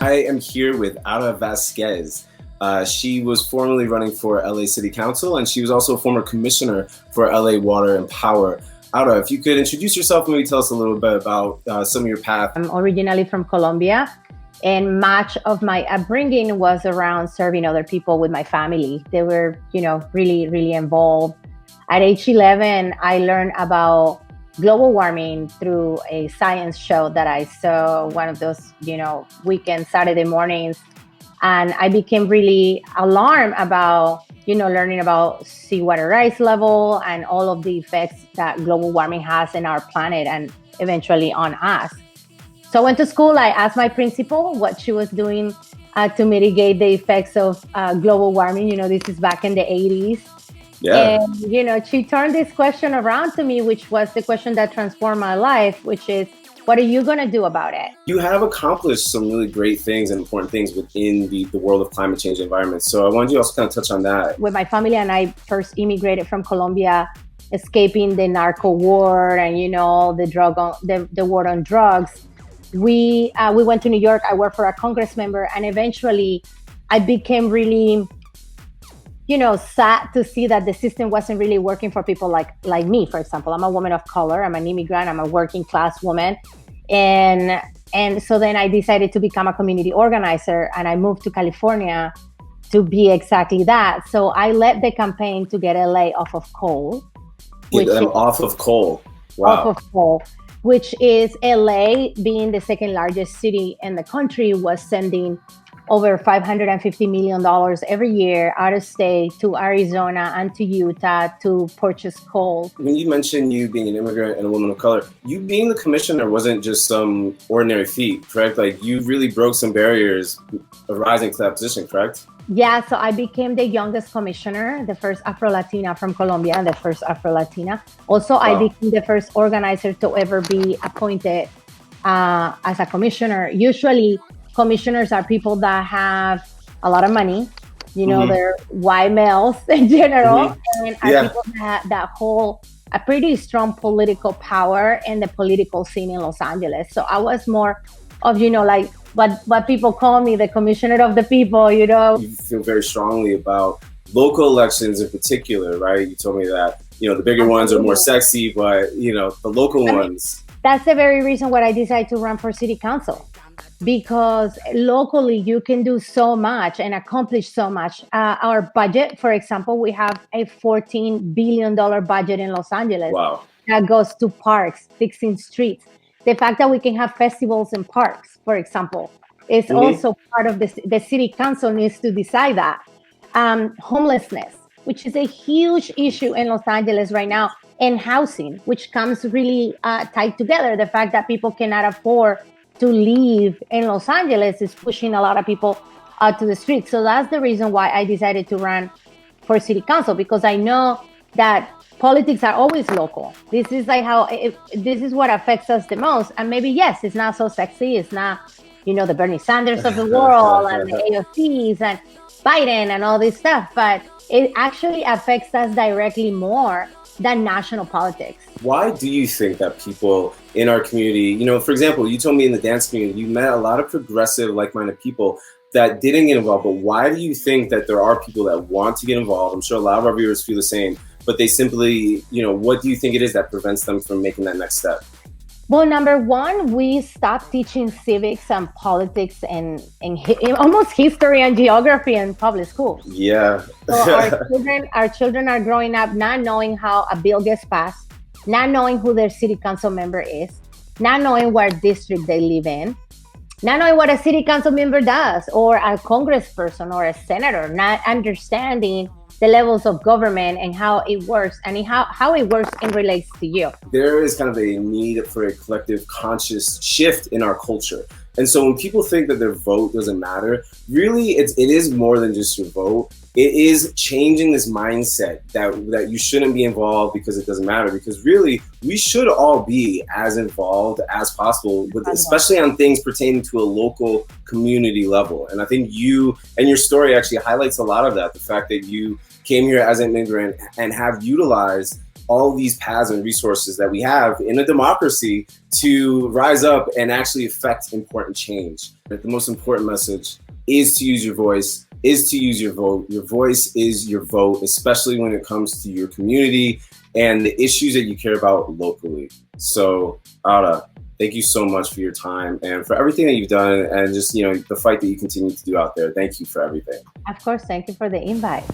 I am here with Ara Vasquez. She was formerly running for LA City Council, and she was also a former commissioner for LA Water and Power. Ara, if you could introduce yourself and maybe tell us a little bit about some of your path. I'm originally from Colombia, and much of my upbringing was around serving other people with my family. They were, really, really involved. At age 11, I learned about global warming through a science show that I saw one of those, weekend Saturday mornings. And I became really alarmed about, learning about seawater rise level and all of the effects that global warming has in our planet and eventually on us. So I went to school. I asked my principal what she was doing to mitigate the effects of global warming. This is back in the 80s. Yeah. And, she turned this question around to me, which was the question that transformed my life, which is, what are you going to do about it? You have accomplished some really great things and important things within the world of climate change environment. So I wanted you to also kind of touch on that. When my family and I first immigrated from Colombia, escaping the narco war and, the war on drugs, we went to New York. I worked for a Congress member, and eventually I became really sad to see that the system wasn't really working for people like me. For example, I'm a woman of color. I'm an immigrant. I'm a working class woman. And so then I decided to become a community organizer, and I moved to California to be exactly that. So I led the campaign to get LA off of coal. Off of coal. Wow. Off of coal, which is LA being the second largest city in the country, was sending over $550 million every year out of state to Arizona and to Utah to purchase coal. When you mentioned you being an immigrant and a woman of color, you being the commissioner wasn't just some ordinary feat, correct? Like, you really broke some barriers arising to that position, correct? Yeah, so I became the youngest commissioner, the first Afro-Latina from Colombia, and the first Afro-Latina. Also, wow. I became the first organizer to ever be appointed as a commissioner. Usually, commissioners are people that have a lot of money, they're white males in general, and are people that hold a pretty strong political power in the political scene in Los Angeles. So I was more of, like what people call me, the commissioner of the people, You feel very strongly about local elections in particular, right? You told me that, the bigger ones are more sexy, but, the local ones. That's the very reason why I decided to run for city council. Because locally you can do so much and accomplish so much. Our budget, for example, we have a $14 billion budget in Los Angeles. Wow. That goes to parks, fixing streets. The fact that we can have festivals in parks, for example, is also part of this. The city council needs to decide that. Homelessness, which is a huge issue in Los Angeles right now, and housing, which comes really tied together. The fact that people cannot afford to live in Los Angeles is pushing a lot of people out to the streets. So that's the reason why I decided to run for city council, because I know that politics are always local. This is like this is what affects us the most. And maybe, yes, it's not so sexy. It's not, the Bernie Sanders of the world and the AOCs and Biden and all this stuff, but it actually affects us directly more than national politics. Why do you think that people in our community, for example, you told me in the dance community, you met a lot of progressive, like-minded people that didn't get involved, but why do you think that there are people that want to get involved? I'm sure a lot of our viewers feel the same, but they simply, what do you think it is that prevents them from making that next step? Well, number one, we stopped teaching civics and politics and almost history and geography in public schools. Yeah. So our children are growing up not knowing how a bill gets passed, not knowing who their city council member is, not knowing what district they live in, not knowing what a city council member does, or a congressperson or a senator, not understanding the levels of government and how it works and how it works and relates to you. There is kind of a need for a collective conscious shift in our culture. And so when people think that their vote doesn't matter, really it is more than just your vote. It is changing this mindset that you shouldn't be involved because it doesn't matter. Because really, we should all be as involved as possible, especially on things pertaining to a local community level. And I think you and your story actually highlights a lot of that. The fact that you came here as an immigrant and have utilized all these paths and resources that we have in a democracy to rise up and actually affect important change. But the most important message is to use your voice, is to use your vote. Your voice is your vote, especially when it comes to your community and the issues that you care about locally. So, Ara, thank you so much for your time and for everything that you've done and just, you know, the fight that you continue to do out there. Thank you for everything. Of course, thank you for the invite.